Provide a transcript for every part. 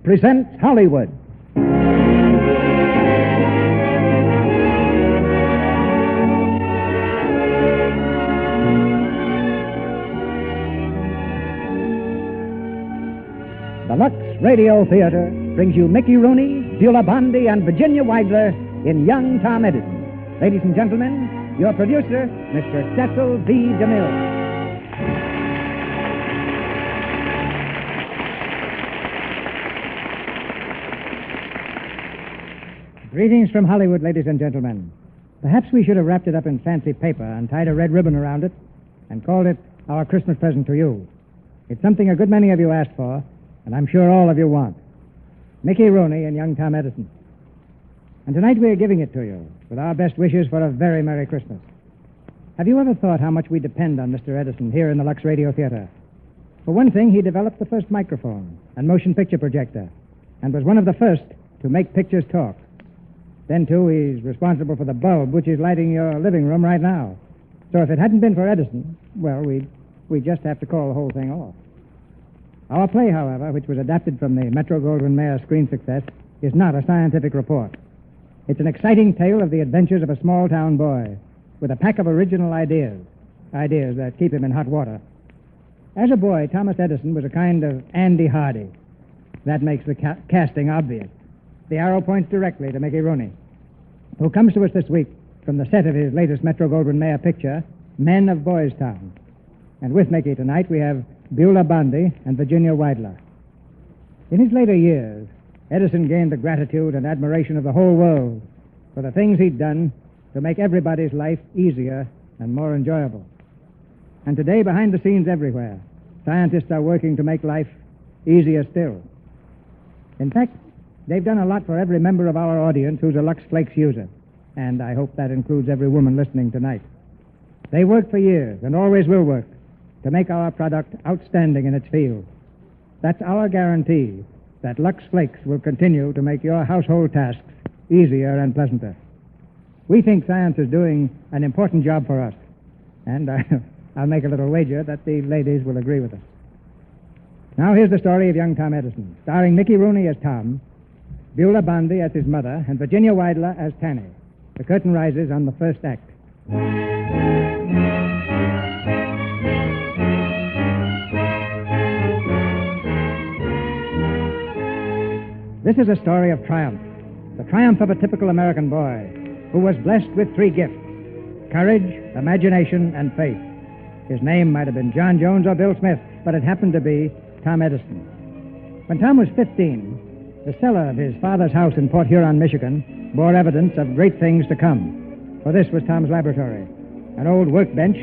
presents Hollywood. The Lux Radio Theater brings you Mickey Rooney, Beulah Bondi, and Virginia Weidler in Young Tom Edison. Ladies and gentlemen, your producer, Mr. Cecil B. DeMille. Greetings from Hollywood, ladies and gentlemen. Perhaps we should have wrapped it up in fancy paper and tied a red ribbon around it and called it our Christmas present to you. It's something a good many of you asked for, and I'm sure all of you want. Mickey Rooney and young Tom Edison. And tonight we are giving it to you with our best wishes for a very Merry Christmas. Have you ever thought how much we depend on Mr. Edison here in the Lux Radio Theater? For one thing, he developed the first microphone and motion picture projector and was one of the first to make pictures talk. Then, too, he's responsible for the bulb which is lighting your living room right now. So if it hadn't been for Edison, well, we'd just have to call the whole thing off. Our play, however, which was adapted from the Metro-Goldwyn-Mayer screen success, is not a scientific report. It's an exciting tale of the adventures of a small-town boy with a pack of original ideas that keep him in hot water. As a boy, Thomas Edison was a kind of Andy Hardy. That makes the casting obvious. The arrow points directly to Mickey Rooney, who comes to us this week from the set of his latest Metro-Goldwyn-Mayer picture, Men of Boys Town. And with Mickey tonight, we have Beulah Bondi and Virginia Weidler. In his later years, Edison gained the gratitude and admiration of the whole world for the things he'd done to make everybody's life easier and more enjoyable. And today, behind the scenes everywhere, scientists are working to make life easier still. In fact, they've done a lot for every member of our audience who's a Lux Flakes user, and I hope that includes every woman listening tonight. They worked for years and always will work to make our product outstanding in its field. That's our guarantee that Lux Flakes will continue to make your household tasks easier and pleasanter. We think science is doing an important job for us, and I'll make a little wager that the ladies will agree with us. Now here's the story of young Tom Edison, starring Mickey Rooney as Tom, Beulah Bondi as his mother, and Virginia Weidler as Tanny. The curtain rises on the first act. This is a story of triumph, the triumph of a typical American boy who was blessed with three gifts: courage, imagination, and faith. His name might have been John Jones or Bill Smith, but it happened to be Tom Edison. When Tom was 15, the cellar of his father's house in Port Huron, Michigan, bore evidence of great things to come. For this was Tom's laboratory. An old workbench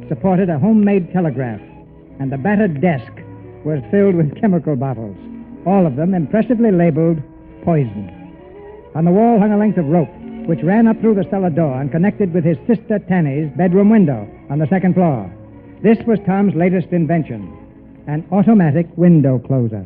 supported a homemade telegraph, and the battered desk was filled with chemical bottles, all of them impressively labeled poison. On the wall hung a length of rope, which ran up through the cellar door and connected with his sister Tanny's bedroom window on the second floor. This was Tom's latest invention, an automatic window closer.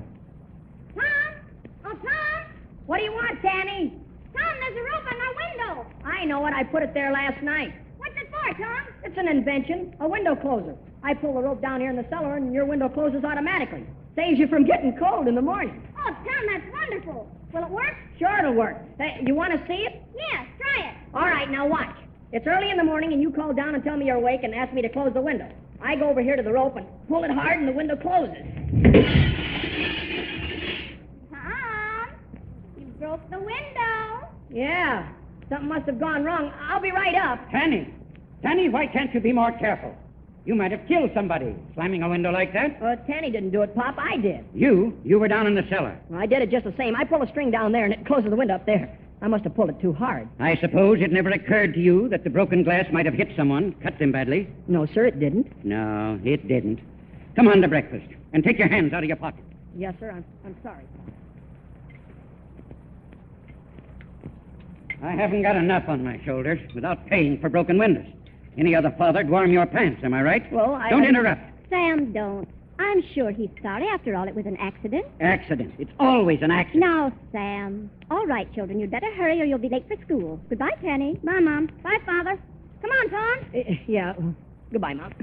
What do you want, Tanny? Tom, there's a rope on my window. I know it. I put it there last night. What's it for, Tom? It's an invention, a window closer. I pull the rope down here in the cellar, and your window closes automatically. Saves you from getting cold in the morning. Oh, Tom, that's wonderful. Will it work? Sure, it'll work. Hey, you want to see it? Yes, try it. All right, now watch. It's early in the morning, and you call down and tell me you're awake and ask me to close the window. I go over here to the rope and pull it hard, and the window closes. Broke the window. Yeah, something must have gone wrong. I'll be right up. Tanny, why can't you be more careful? You might have killed somebody slamming a window like that. Tanny didn't do it, Pop. I did. You were down in the cellar. Well, I did it just the same. I pull a string down there, and it closes the window up there. I must have pulled it too hard. I suppose it never occurred to you that the broken glass might have hit someone, cut them badly. No, sir, it didn't. No, it didn't. Come on to breakfast, and take your hands out of your pockets. Yes, sir, I'm sorry. I haven't got enough on my shoulders without paying for broken windows. Any other father'd warm your pants, am I right? Well, Don't interrupt. Sam, don't. I'm sure he's sorry. After all, it was an accident. Accident. It's always an accident. Now, Sam. All right, children, you'd better hurry or you'll be late for school. Goodbye, Penny. Bye, Mom. Bye, Father. Come on, Tom. Yeah. Goodbye, Mom.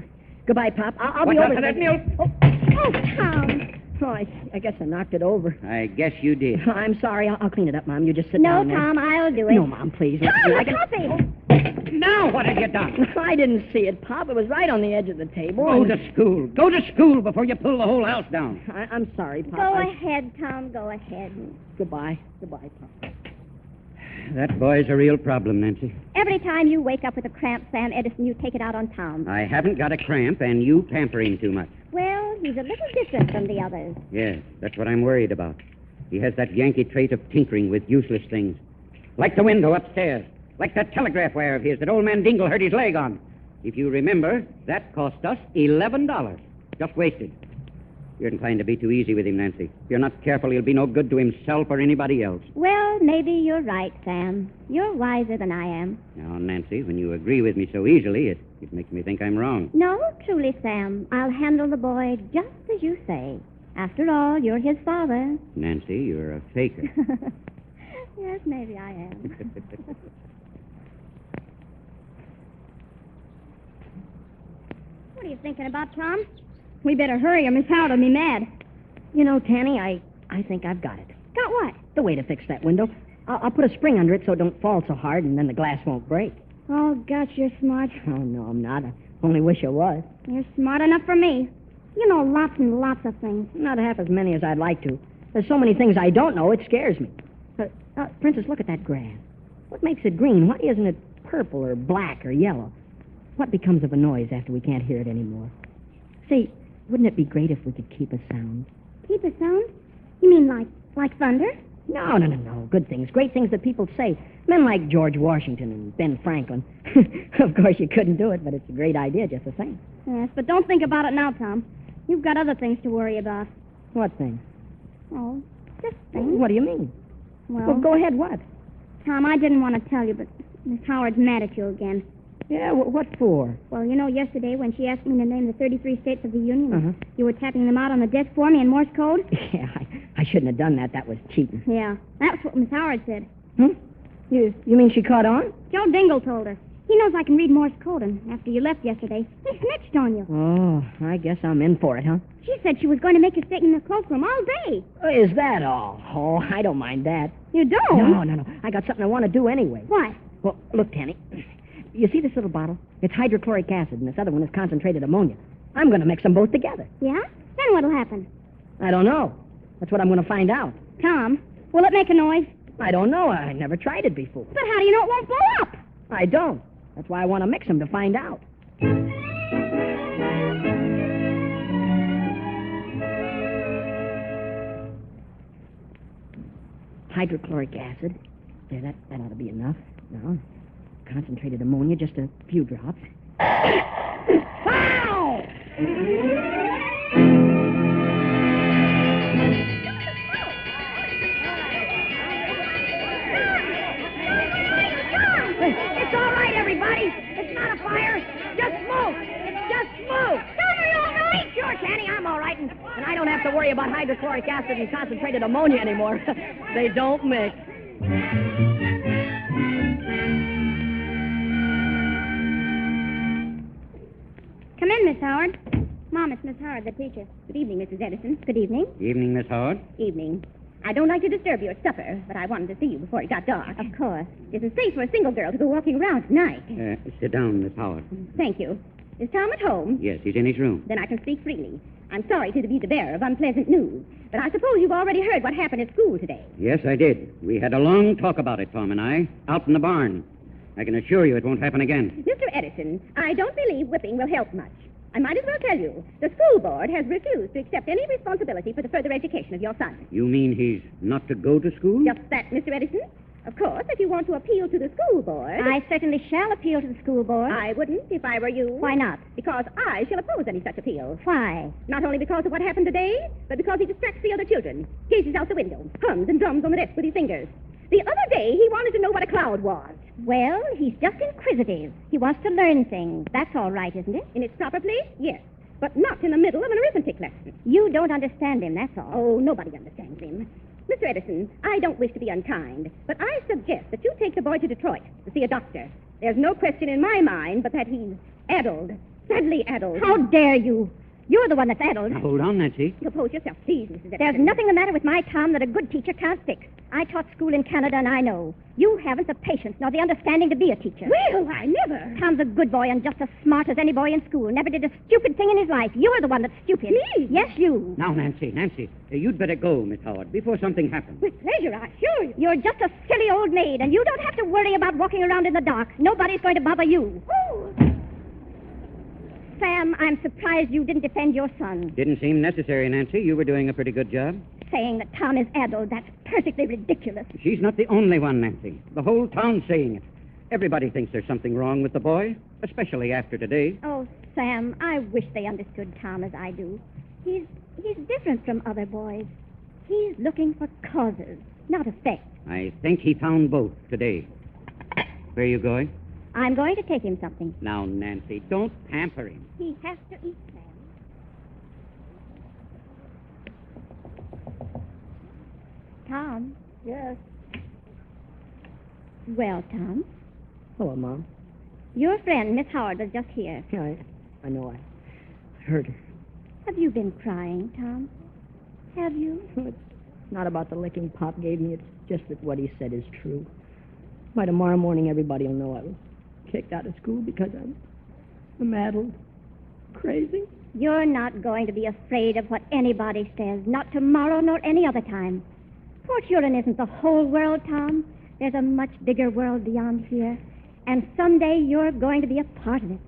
Goodbye, Pop. I'll Watch be out over for that there. milk. Oh, Tom. Oh, I guess I knocked it over. I guess you did. I'm sorry. I'll clean it up, Mom. You just sit No, down there. Tom, I'll do it. No, Mom, please. Tom, the coffee! Now what have you done? I didn't see it, Pop. It was right on the edge of the table. Go to school. Go to school before you pull the whole house down. I'm sorry, Pop. Go ahead, Tom, go ahead. Goodbye. Goodbye, Pop. That boy's a real problem, Nancy. Every time you wake up with a cramp, Sam Edison, you take it out on Tom. I haven't got a cramp, and you pamper him too much. Well, he's a little different from the others. Yes, that's what I'm worried about. He has that Yankee trait of tinkering with useless things. Like the window upstairs. Like that telegraph wire of his that old man Dingle hurt his leg on. If you remember, that cost us $11. Just wasted. You're inclined to be too easy with him, Nancy. If you're not careful, he'll be no good to himself or anybody else. Well, maybe you're right, Sam. You're wiser than I am. Now, Nancy, when you agree with me so easily, it makes me think I'm wrong. No, truly, Sam. I'll handle the boy just as you say. After all, you're his father. Nancy, you're a faker. Yes, maybe I am. What are you thinking about, Tom? We better hurry or Miss Howard will be mad. You know, Tanny, I think I've got it. Got what? The way to fix that window. I'll put a spring under it so it don't fall so hard, and then the glass won't break. Oh, gosh, you're smart. Oh, no, I'm not. I only wish I was. You're smart enough for me. You know lots and lots of things. Not half as many as I'd like to. There's so many things I don't know, it scares me. Princess, look at that grass. What makes it green? Why isn't it purple or black or yellow? What becomes of a noise after we can't hear it anymore? Say, wouldn't it be great if we could keep a sound? Keep a sound? You mean like thunder? No. Good things, great things that people say. Men like George Washington and Ben Franklin. Of course, you couldn't do it, but it's a great idea just the same. Yes, but don't think about it now, Tom. You've got other things to worry about. What things? Oh, just things. What do you mean? Well, Go ahead, what? Tom, I didn't want to tell you, but Miss Howard's mad at you again. Yeah, what for? Well, you know, yesterday when she asked me to name the 33 states of the Union, you were tapping them out on the desk for me in Morse code? Yeah, I shouldn't have done that. That was cheating. Yeah, that's what Miss Howard said. You mean she caught on? Joe Dingle told her. He knows I can read Morse code, and after you left yesterday, he snitched on you. Oh, I guess I'm in for it, huh? She said she was going to make you stay in the cloakroom all day. Is that all? Oh, I don't mind that. You don't? No. I got something I want to do anyway. What? Well, look, Tanny. You see this little bottle? It's hydrochloric acid, and this other one is concentrated ammonia. I'm going to mix them both together. Yeah? Then what'll happen? I don't know. That's what I'm going to find out. Tom, will it make a noise? I don't know. I never tried it before. But how do you know it won't blow up? I don't. That's why I want to mix them to find out. Hydrochloric acid. There, that ought to be enough. No. Concentrated ammonia, just a few drops. Wow! It's all right, everybody. It's not a fire. Just smoke. It's just smoke. Tom, are you all right? Sure, Tanny, I'm all right. And I don't have to worry about hydrochloric acid and concentrated ammonia anymore. They don't mix. Come in, Miss Howard. Mom, it's Miss Howard, the teacher. Good evening, Mrs. Edison. Good evening. Evening, Miss Howard. Evening. I don't like to disturb you at supper, but I wanted to see you before it got dark. Of course. It isn't safe for a single girl to go walking around at night. Sit down, Miss Howard. Thank you. Is Tom at home? Yes, he's in his room. Then I can speak freely. I'm sorry to be the bearer of unpleasant news, but I suppose you've already heard what happened at school today. Yes, I did. We had a long talk about it, Tom and I, out in the barn. I can assure you it won't happen again. Mr. Edison, I don't believe whipping will help much. I might as well tell you, the school board has refused to accept any responsibility for the further education of your son. You mean he's not to go to school? Just that, Mr. Edison. Of course, if you want to appeal to the school board... I certainly shall appeal to the school board. I wouldn't if I were you. Why not? Because I shall oppose any such appeal. Why? Not only because of what happened today, but because he distracts the other children, gazes out the window, hums and drums on the desk with his fingers. The other day, he wanted to know what a cloud was. Well, he's just inquisitive. He wants to learn things. That's all right, isn't it? In its proper place, yes. But not in the middle of an arithmetic lesson. You don't understand him, that's all. Oh, nobody understands him. Mr. Edison, I don't wish to be unkind, but I suggest that you take the boy to Detroit to see a doctor. There's no question in my mind but that he's addled, sadly addled. How dare you? You're the one that's addled. Now, hold on, Nancy. Compose yourself, please, Mrs. Edison. There's nothing the matter with my Tom that a good teacher can't fix. I taught school in Canada, and I know. You haven't the patience nor the understanding to be a teacher. Well, I never. Tom's a good boy and just as smart as any boy in school. Never did a stupid thing in his life. You're the one that's stupid. Me? Yes, you. Now, Nancy, you'd better go, Miss Howard, before something happens. With pleasure, I assure you. You're just a silly old maid, and you don't have to worry about walking around in the dark. Nobody's going to bother you. Oh. Sam, I'm surprised you didn't defend your son. Didn't seem necessary, Nancy. You were doing a pretty good job. Saying that Tom is addled, that's perfectly ridiculous. She's not the only one, Nancy. The whole town's saying it. Everybody thinks there's something wrong with the boy, especially after today. Oh, Sam, I wish they understood Tom as I do. He's different from other boys. He's looking for causes, not effects. I think he found both today. Where are you going? I'm going to take him something. Now, Nancy, don't pamper him. He has to eat, Sam. Tom? Yes. Well, Tom, Hello, Mom. your friend, Miss Howard, was just here. Yeah, I know. I heard her. Have you been crying, Tom? Have you? It's not about the licking Pop gave me. It's just that what he said is true. By tomorrow morning, everybody will know I was kicked out of school because I'm addled. Crazy. You're not going to be afraid of what anybody says. Not tomorrow nor any other time. Poor children isn't the whole world, Tom. There's a much bigger world beyond here. And someday you're going to be a part of it.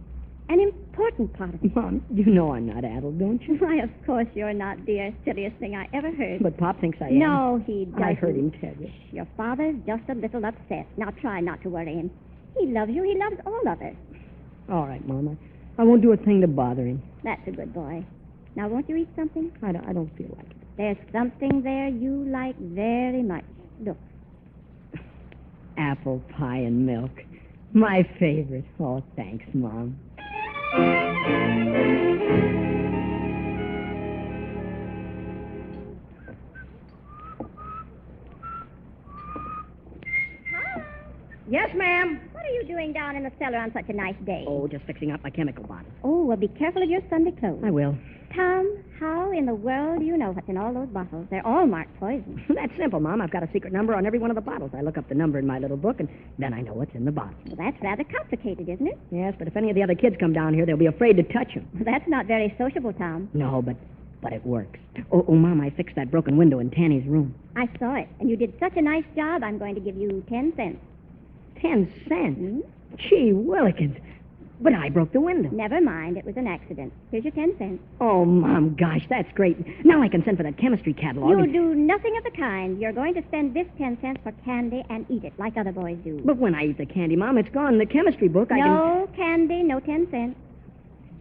An important part of it. Mom, you know I'm not addled, don't you? Why, of course you're not, dear. Silliest thing I ever heard. But Pop thinks I am. No, he doesn't. I heard him tell you. Your father's just a little upset. Now try not to worry him. He loves you. He loves all of us. All right, Mom. I won't do a thing to bother him. That's a good boy. Now, won't you eat something? I don't feel like it. There's something there you like very much. Look. Apple pie and milk. My favorite. Oh, thanks, Mom. Yes, ma'am. What are you doing down in the cellar on such a nice day? Oh, just fixing up my chemical bottle. Oh, well, be careful of your Sunday clothes. I will. Tom, how in the world do you know what's in all those bottles? They're all marked poison. That's simple, Mom. I've got a secret number on every one of the bottles. I look up the number in my little book, and then I know what's in the bottle. Well, that's rather complicated, isn't it? Yes, but if any of the other kids come down here, they'll be afraid to touch them. That's not very sociable, Tom. No, but it works. Oh, Mom, I fixed that broken window in Tanny's room. I saw it, and you did such a nice job, I'm going to give you 10 cents. 10 cents? Gee willikins. But I broke the window. Never mind. It was an accident. Here's your 10 cents. Oh, Mom, gosh, that's great. Now I can send for that chemistry catalog. You'll do nothing of the kind. You're going to spend this 10 cents for candy and eat it like other boys do. But when I eat the candy, Mom, it's gone in the chemistry book. No candy, no 10 cents.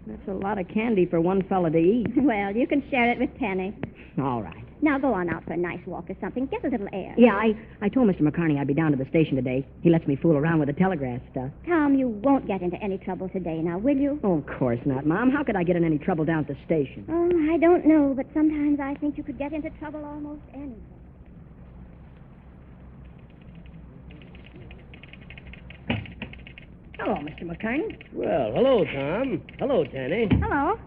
That's a lot of candy for one fella to eat. Well, you can share it with Penny. All right. Now go on out for a nice walk or something. Get a little air. Yeah, I told Mr. McCartney I'd be down to the station today. He lets me fool around with the telegraph stuff. Tom, you won't get into any trouble today now, will you? Oh, of course not, Mom. How could I get in any trouble down at the station? Oh, I don't know, but sometimes I think you could get into trouble almost anywhere. Hello, Mr. McCartney. Well, hello, Tom. Hello, Tanny. Hello.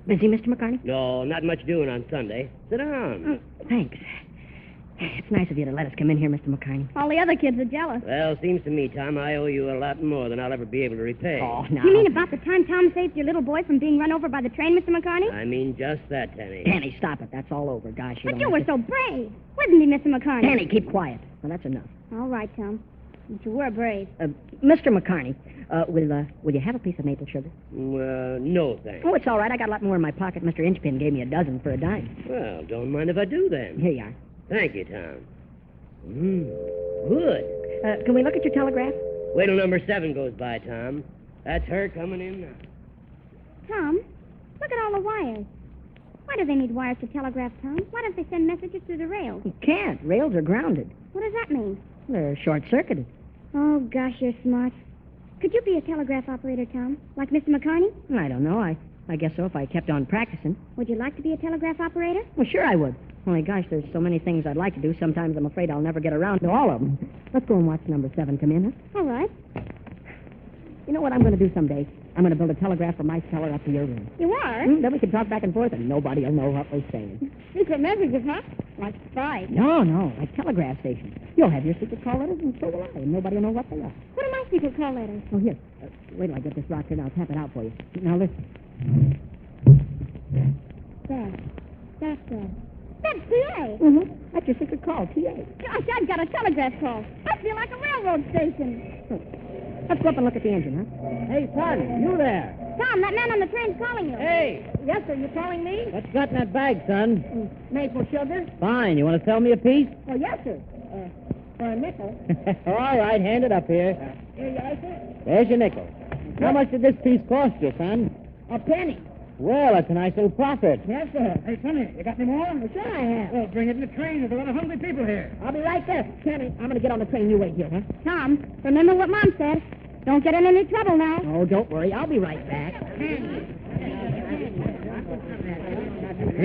Busy, Mr. McCartney? No, not much doing on Sunday. Sit down. Thanks. It's nice of you to let us come in here, Mr. McCartney. All the other kids are jealous. Well, seems to me, Tom, I owe you a lot more than I'll ever be able to repay. Oh, no. You mean about the time Tom saved your little boy from being run over by the train, Mr. McCartney? I mean just that, Tanny. Tanny, stop it. That's all over. Gosh, But don't you have were to- so brave. Wasn't he, Mr. McCartney? Tanny, keep quiet. Well, that's enough. All right, Tom. But you were brave. Mr. McCartney, will you have a piece of maple sugar? No, thanks. Oh, it's all right. I got a lot more in my pocket. Mr. Inchpin gave me a dozen for a dime. Well, don't mind if I do then. Here you are. Thank you, Tom. Good. Can we look at your telegraph? Wait till number 7 goes by, Tom. That's her coming in now. Tom, look at all the wires. Why do they need wires to telegraph, Tom? Why don't they send messages through the rails? You can't. Rails are grounded. What does that mean? They're short-circuited. Oh, gosh, you're smart. Could you be a telegraph operator, Tom? Like Mr. McCartney? I don't know. I guess so if I kept on practicing. Would you like to be a telegraph operator? Well, sure I would. Only, gosh, there's so many things I'd like to do. Sometimes I'm afraid I'll never get around to all of them. Let's go and watch number 7 come in, huh? All right. You know what I'm going to do someday? I'm going to build a telegraph from my cellar up to your room. You are? Then we can talk back and forth, and nobody will know what we're saying. Secret messages, huh? Like spies. No, like telegraph stations. You'll have your secret call letters, and so will I, and nobody will know what they are. What are my secret call letters? Oh, here. Wait till I get this rock here, and I'll tap it out for you. Now, listen. That's TA. Mm-hmm. That's your secret call, TA. Gosh, I've got a telegraph call. I feel like a railroad station. Let's go up and look at the engine, huh? Hey, son, you there. Tom, that man on the train's calling you. Hey, Yes, sir. You calling me? what's got in that bag, son? Maple sugar? Fine. You want to sell me a piece? Oh, yes, sir. For a nickel. All right, hand it up here. Here you like it? There's your nickel. How much did this piece cost you, son? A penny. Well, that's a nice little profit. Yes, sir. Hey, Sonny, you got any more? Sure I have. Well, bring it in the train. There's a lot of hungry people here. I'll be right there. Kenny, I'm going to get on the train. You wait here, huh? Tom, remember what Mom said. Don't get in any trouble now. Oh, don't worry. I'll be right back. Here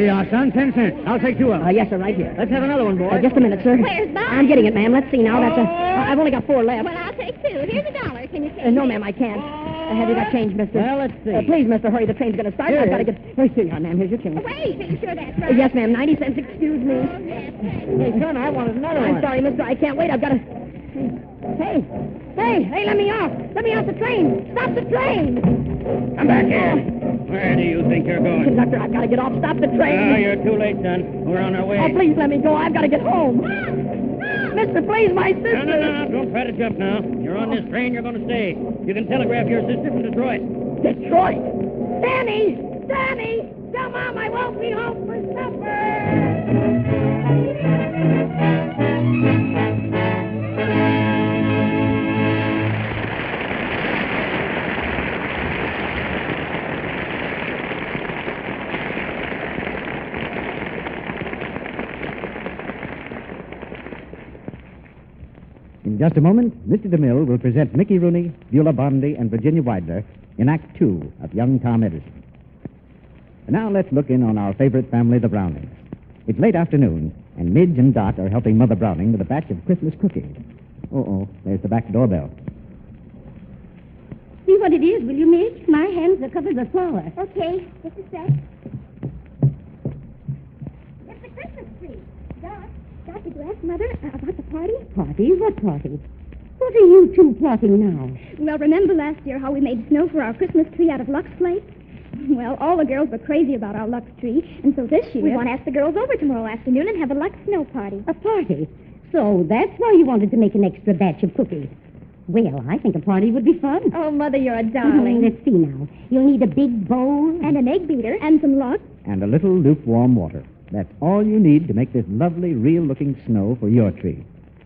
you are, son. 10 cents. I'll take 2 of them. Yes, sir, right here. Let's have another one, boy. Just a minute, sir. Where's Bob? I'm getting it, ma'am. Let's see now. I've only got 4 left. Well, I'll take 2. Here's $1. Can you see? No, ma'am, I can't. Have you got change, mister? Well, let's see. Please, mister, hurry. The train's going to start. Here I've got to it get... Wait, here you are, ma'am. Here's your change. Wait, are you sure that's right? Yes, ma'am. 90 cents. Excuse me. Hey, son, I wanted another one. I'm sorry, mister. I can't wait. I've got to... Hey, let me off. Let me off the train. Stop the train. Come back here. Where do you think you're going? Conductor, I've got to get off. Stop the train. You're too late, son. We're on our way. Oh, please let me go. I've got to get home. Mister, please, my sister. No. Don't try to jump now. You're on this train. You're going to stay. You can telegraph your sister from Detroit. Detroit. Danny! Tell Mom I won't be home for supper. In just a moment, Mr. DeMille will present Mickey Rooney, Beulah Bondi, and Virginia Weidler in Act 2 of Young Tom Edison. And now let's look in on our favorite family, the Brownings. It's late afternoon, and Midge and Dot are helping Mother Browning with a batch of Christmas cookies. There's the back doorbell. See what it is, will you, Midge? My hands are covered with flour. Okay, just a sec. It's the Christmas tree. Dot, did you ask Mother about the party? Party? What party? What are you two plotting now? Well, remember last year how we made snow for our Christmas tree out of Lux Flakes? Well, all the girls were crazy about our Lux tree, and so this year... We want to ask the girls over tomorrow afternoon and have a Lux snow party. A party? So that's why you wanted to make an extra batch of cookies. Well, I think a party would be fun. Oh, Mother, you're a darling. Let's see now. You'll need a big bowl. And an egg beater. And some Lux. And a little lukewarm water. That's all you need to make this lovely, real-looking snow for your tree.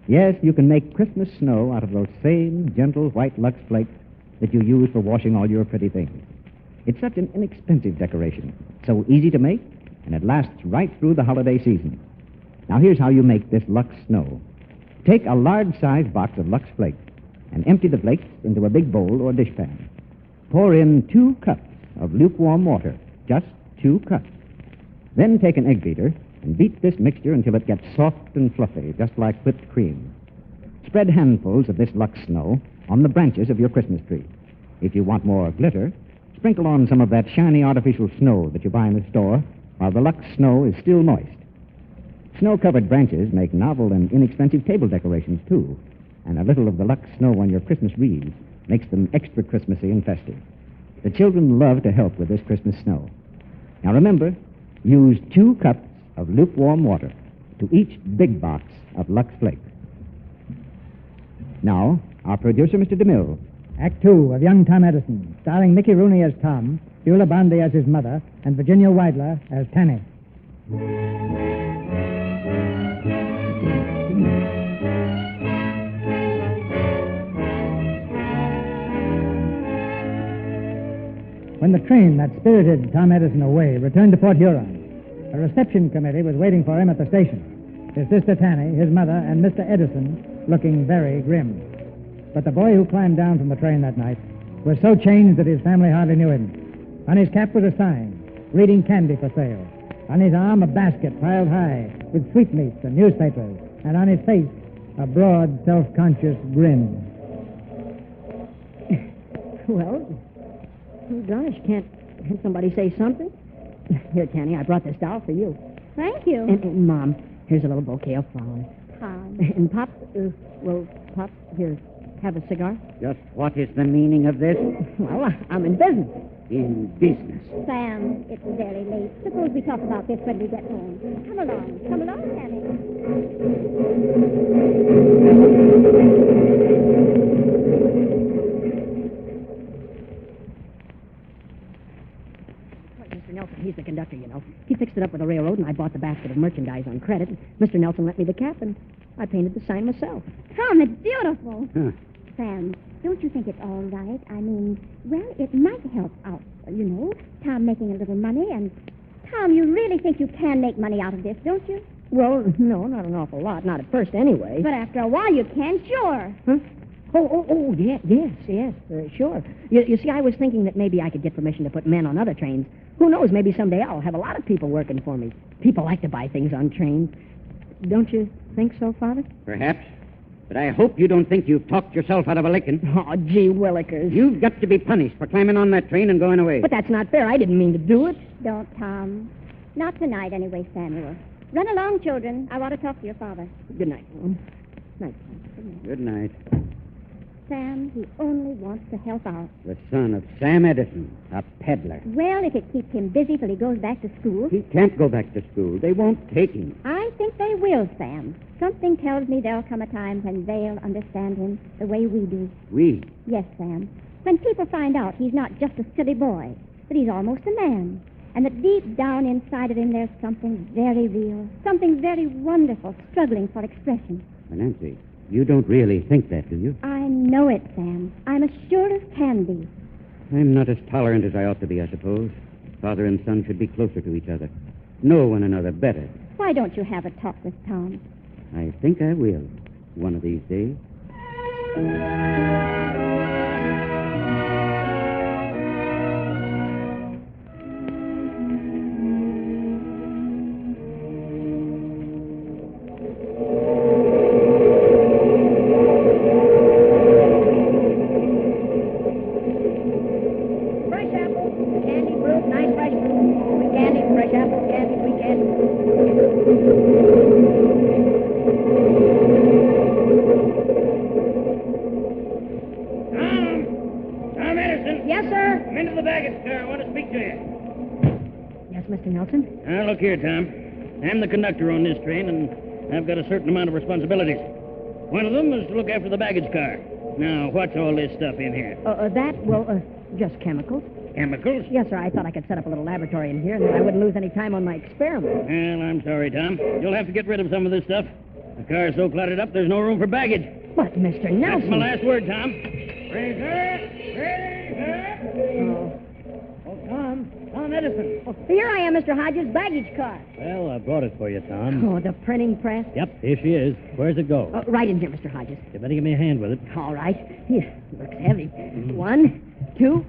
Yes, you can make Christmas snow out of those same gentle white Lux flakes that you use for washing all your pretty things. It's such an inexpensive decoration, so easy to make, and it lasts right through the holiday season. Now, here's how you make this Lux snow. Take a large-sized box of Lux flakes and empty the flakes into a big bowl or dishpan. Pour in 2 cups of lukewarm water, just 2 cups. Then take an egg beater and beat this mixture until it gets soft and fluffy, just like whipped cream. Spread handfuls of this Lux snow on the branches of your Christmas tree. If you want more glitter, sprinkle on some of that shiny artificial snow that you buy in the store while the Lux snow is still moist. Snow-covered branches make novel and inexpensive table decorations, too, and a little of the Lux snow on your Christmas wreaths makes them extra Christmassy and festive. The children love to help with this Christmas snow. Now, remember, use 2 cups of lukewarm water to each big box of Lux Flakes. Now, our producer, Mr. DeMille. Act 2 of Young Tom Edison, starring Mickey Rooney as Tom, Beulah Bondi as his mother, and Virginia Weidler as Tanny. When the train that spirited Tom Edison away returned to Port Huron, a reception committee was waiting for him at the station. His sister Tanny, his mother, and Mr. Edison looking very grim. But the boy who climbed down from the train that night was so changed that his family hardly knew him. On his cap was a sign, reading candy for sale. On his arm, a basket piled high with sweetmeats and newspapers. And on his face, a broad, self-conscious grin. Well, oh, gosh, can't somebody say something? Here, Tanny, I brought this doll for you. Thank you. And Mom, here's a little bouquet of flowers. Tom. And Pop, Pop, here, have a cigar? Just what is the meaning of this? Well, I'm in business. In business. Sam, it's very late. Suppose we talk about this when we get home. Come along. Come along, Sammy. Mr. Nelson, he's the conductor, you know. He fixed it up with the railroad, and I bought the basket of merchandise on credit. Mr. Nelson lent me the cap, and I painted the sign myself. Tom, it's beautiful. Huh. Sam, don't you think it's all right? I mean, well, it might help out, you know, Tom making a little money, and Tom, you really think you can make money out of this, don't you? Well, no, not an awful lot. Not at first, anyway. But after a while, you can, sure. Huh? Yes, sure. You see, I was thinking that maybe I could get permission to put men on other trains. Who knows, maybe someday I'll have a lot of people working for me. People like to buy things on trains. Don't you think so, Father? Perhaps. But I hope you don't think you've talked yourself out of a licking. Oh, gee willikers. You've got to be punished for climbing on that train and going away. But that's not fair. I didn't mean to do it. Don't, Tom. Not tonight, anyway, Samuel. Run along, children. I want to talk to your father. Good night, Mom. Night. Good night. Sam, he only wants to help out. The son of Sam Edison, a peddler. Well, if it keeps him busy till he goes back to school. He can't go back to school. They won't take him. I think they will, Sam. Something tells me there'll come a time when they'll understand him the way we do. We? Yes, Sam. When people find out he's not just a silly boy, but he's almost a man. And that deep down inside of him there's something very real, something very wonderful, struggling for expression. Nancy, you don't really think that, do you? I know it, Sam. I'm as sure as can be. I'm not as tolerant as I ought to be, I suppose. Father and son should be closer to each other. Know one another better. Why don't you have a talk with Tom? I think I will, one of these days. Look here, Tom. I'm the conductor on this train, and I've got a certain amount of responsibilities. One of them is to look after the baggage car. Now, what's all this stuff in here? Just chemicals. Chemicals? Yes, sir. I thought I could set up a little laboratory in here, and then I wouldn't lose any time on my experiment. Well, I'm sorry, Tom. You'll have to get rid of some of this stuff. The car's so cluttered up, there's no room for baggage. But, Mr. Nelson... That's my last word, Tom. Razor! Tom Edison. Oh, here I am, Mr. Hodges' baggage car. Well, I brought it for you, Tom. Oh, the printing press? Yep, here she is. Where's it go? Right in here, Mr. Hodges. You better give me a hand with it. All right. Here, looks heavy. 1, 2...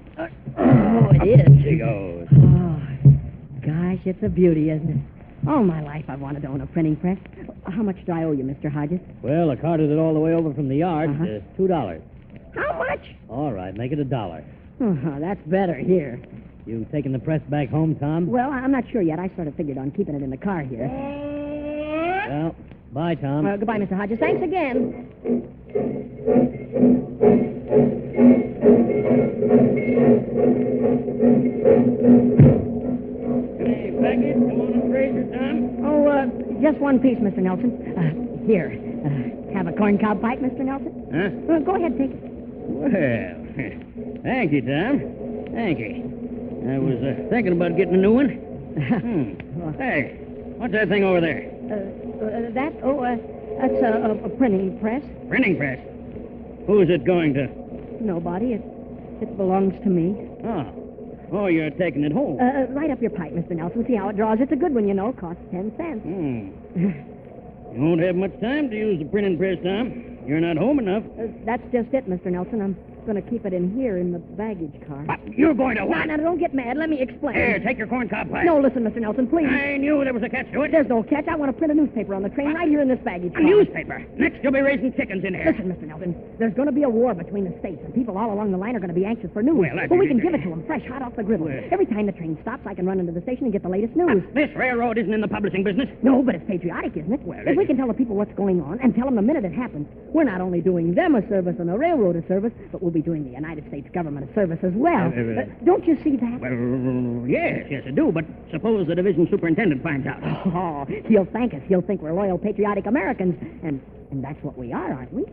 it is. She goes. Oh, gosh, it's a beauty, isn't it? All my life I've wanted to own a printing press. How much do I owe you, Mr. Hodges? Well, I carted it all the way over from the yard. $2. How much? All right, make it $1. Oh, that's better. Here. You taking the press back home, Tom? Well, I'm not sure yet. I sort of figured on keeping it in the car here. Well, bye, Tom. Goodbye, Mr. Hodges. Thanks again. Hey, baggage, come on a Razor, Tom? Oh, just one piece, Mr. Nelson. Here. Have a corncob pipe, Mr. Nelson? Huh? Go ahead, take it. Well, thank you, Tom. Thank you. I was thinking about getting a new one. Hey, what's that thing over there? That's a printing press. Printing press? Who's it going to? Nobody. It belongs to me. Oh, you're taking it home. Light up your pipe, Mr. Nelson. See how it draws. It's a good one, you know. Costs 10 cents. You won't have much time to use the printing press, Tom. You're not home enough. That's just it, Mr. Nelson. going to keep it in here in the baggage car. But you're going to what? Now, don't get mad. Let me explain. Here, take your corncob pipe. No, listen, Mr. Nelson, please. I knew there was a catch to it. There's no catch. I want to print a newspaper on the train right here in this baggage A car. newspaper. Next, you'll be raising chickens in here. Listen, Mr. Nelson, there's going to be a war between the states, and people all along the line are going to be anxious for news. Well, but we can give it to them fresh, hot off the griddle. Well. Every time the train stops, I can run into the station and get the latest news. This railroad isn't in the publishing business. No, but it's patriotic, isn't it? Well, if we can tell the people what's going on and tell them the minute it happens, we're not only doing them a service and the railroad a service, but we'll be doing the United States government a service as well. Don't you see that? Well, yes, I do. But suppose the division superintendent finds out. Oh, he'll thank us. He'll think we're loyal, patriotic Americans. And that's what we are, aren't we?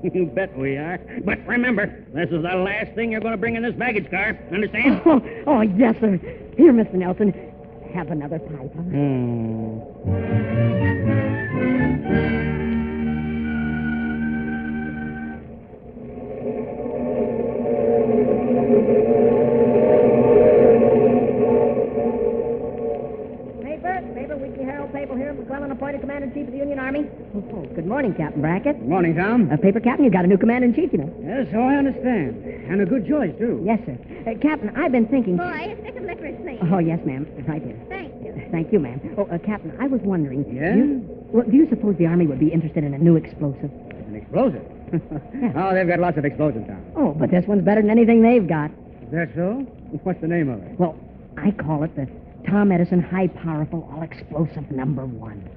You bet we are. But remember, this is the last thing you're going to bring in this baggage car. Understand? Oh, yes, sir. Here, Mr. Nelson, have another pipe. Huh? Paper, Weekly Herald paper here. McClellan appointed Commander-in-Chief of the Union Army. Oh, good morning, Captain Brackett. Good morning, Tom. Paper, Captain, you got a new Commander-in-Chief, you know. Yes, so I understand. And a good choice, too. Yes, sir. Captain, I've been thinking... Boy, a stick of licorice, please. Oh, yes, ma'am. Right here. Thank you. Thank you, ma'am. Oh, Captain, I was wondering... Yes? Do you suppose the Army would be interested in a new explosive? An explosive? Oh, they've got lots of explosives, Tom. Oh, but this one's better than anything they've got. Is that so? What's the name of it? Well, I call it the Tom Edison High Powerful All Explosive Number 1.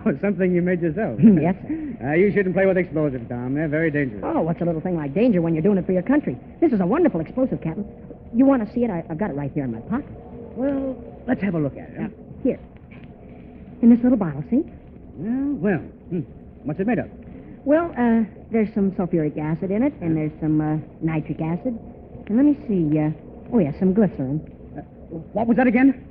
Oh, something you made yourself. Yes, sir. You shouldn't play with explosives, Tom. They're very dangerous. Oh, what's a little thing like danger when you're doing it for your country? This is a wonderful explosive, Captain. You want to see it? I've got it right here in my pocket. Well, let's have a look at it. Huh? Here. In this little bottle, see? Well, what's it made of? Well, there's some sulfuric acid in it, and there's some nitric acid. And let me see, some glycerin. What was that again?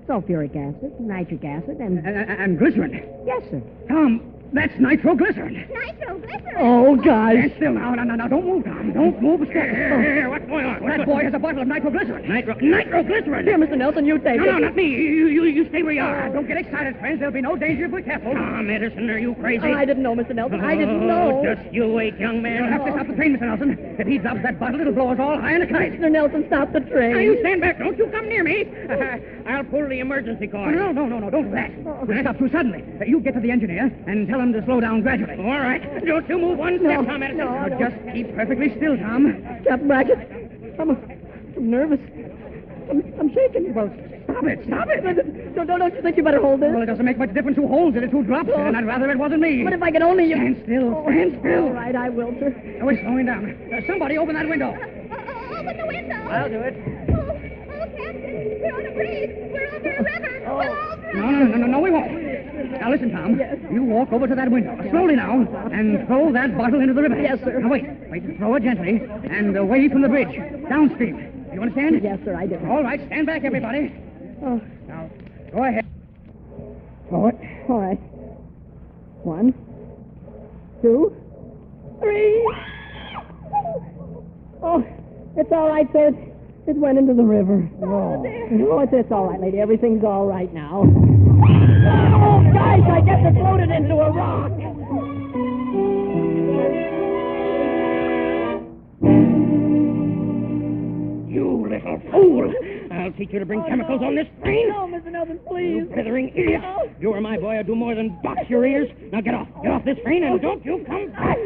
Sulfuric acid, nitric acid, And glycerin. Yes, sir. Tom, that's nitroglycerin. Nitroglycerin. Oh, guys. Stand still now. No, don't move, Tom. Don't move. Here, what's going on? That boy has a bottle of nitroglycerin. Nitroglycerin. Here, Mr. Nelson, you take it. No, not me. You stay where you are. Don't get excited, friends. There'll be no danger if we're careful. Tom Edison, are you crazy? I didn't know, Mr. Nelson. I didn't know. Just you wait, young man. You'll have to stop the train, Mr. Nelson. If he drops that bottle, it'll blow us all high in a kite. Mr. Nelson, stop the train. Now, you stand back. Don't you come near me. I'll pull the emergency cord. No, don't do that. We'll stop too suddenly. You get to the engineer and tell him to slow down gradually. All right. Don't you move one step, Tom Edison. Now, just keep perfectly still, Tom. Captain Brackett, I'm nervous. I'm shaking. Well, stop it. Don't you think you better hold this? Well, it doesn't make much difference who holds it. It's who drops it, and I'd rather it wasn't me. But if I could only... Stand still. All right, I will, sir. Oh, we're slowing down. Somebody open that window. Open the window. I'll do it. Oh, Captain, we're on a bridge. We're over a river. We'll all drown. No, we won't. Now, listen, Tom. Yes. You walk over to that window. Slowly now. And throw that bottle into the river. Yes, sir. Now, wait. Throw it gently. And away from the bridge. Downstream. You understand? Yes, sir, I do. All right. Stand back, everybody. Oh. Now, go ahead. Throw it. All right. 1, 2, 3. Oh, it's all right, sir. It went into the river. Oh, No, it's all right, lady. Everything's all right now. Oh, gosh, I guess it floated into a rock. You little fool. I'll teach you to bring chemicals on this train. No, Mr. Nelson, please. You blithering idiot. You or my boy will do more than box your ears. Now get off. Get off this train and don't you come back.